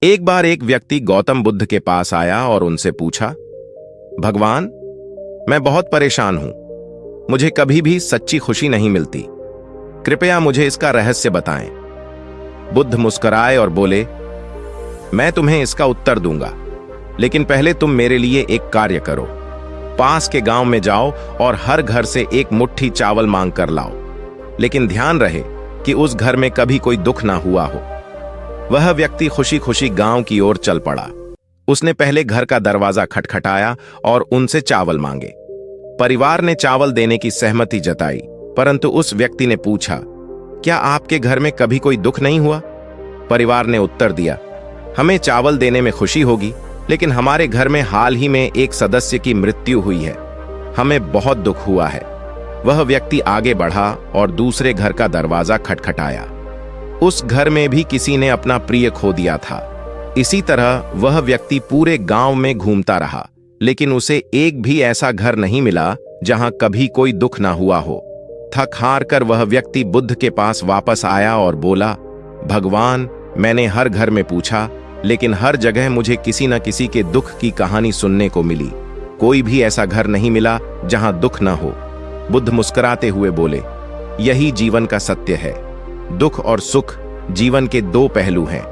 एक बार एक व्यक्ति गौतम बुद्ध के पास आया और उनसे पूछा, भगवान, मैं बहुत परेशान हूं। मुझे कभी भी सच्ची खुशी नहीं मिलती। कृपया मुझे इसका रहस्य बताएं। बुद्ध मुस्कुराए और बोले, मैं तुम्हें इसका उत्तर दूंगा, लेकिन पहले तुम मेरे लिए एक कार्य करो। पास के गांव में जाओ और हर घर से एक मुट्ठी चावल मांग कर लाओ, लेकिन ध्यान रहे कि उस घर में कभी कोई दुख ना हुआ हो। वह व्यक्ति खुशी खुशी गांव की ओर चल पड़ा। उसने पहले घर का दरवाजा खटखटाया और उनसे चावल मांगे। परिवार ने चावल देने की सहमति जताई, परंतु उस व्यक्ति ने पूछा, क्या आपके घर में कभी कोई दुख नहीं हुआ? परिवार ने उत्तर दिया, हमें चावल देने में खुशी होगी, लेकिन हमारे घर में हाल ही में एक सदस्य की मृत्यु हुई है। हमें बहुत दुख हुआ है। वह व्यक्ति आगे बढ़ा और दूसरे घर का दरवाजा खटखटाया। उस घर में भी किसी ने अपना प्रिय खो दिया था। इसी तरह वह व्यक्ति पूरे गांव में घूमता रहा, लेकिन उसे एक भी ऐसा घर नहीं मिला जहां कभी कोई दुख ना हुआ हो। थक हार कर वह व्यक्ति बुद्ध के पास वापस आया और बोला, भगवान, मैंने हर घर में पूछा, लेकिन हर जगह मुझे किसी न किसी के दुख की कहानी सुनने को मिली। कोई भी ऐसा घर नहीं मिला जहां दुख न हो। बुद्ध मुस्कुराते हुए बोले, यही जीवन का सत्य है। दुख और सुख जीवन के दो पहलू हैं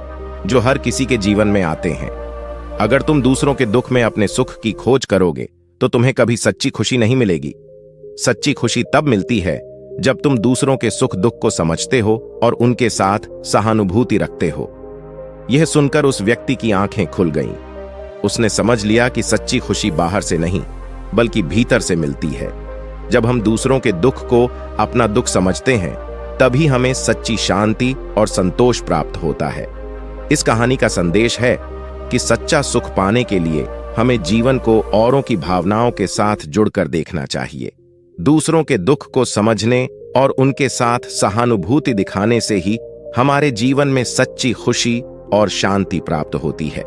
जो हर किसी के जीवन में आते हैं। अगर तुम दूसरों के दुख में अपने सुख की खोज करोगे तो तुम्हें कभी सच्ची खुशी नहीं मिलेगी। सच्ची खुशी तब मिलती है जब तुम दूसरों के सुख दुख को समझते हो और उनके साथ सहानुभूति रखते हो। यह सुनकर उस व्यक्ति की आंखें खुल गईं। उसने समझ लिया कि सच्ची खुशी बाहर से नहीं, बल्कि भीतर से मिलती है। जब हम दूसरों के दुख को अपना दुख समझते हैं, तभी हमें सच्ची शांति और संतोष प्राप्त होता है। इस कहानी का संदेश है कि सच्चा सुख पाने के लिए हमें जीवन को औरों की भावनाओं के साथ जुड़कर देखना चाहिए। दूसरों के दुख को समझने और उनके साथ सहानुभूति दिखाने से ही हमारे जीवन में सच्ची खुशी और शांति प्राप्त होती है।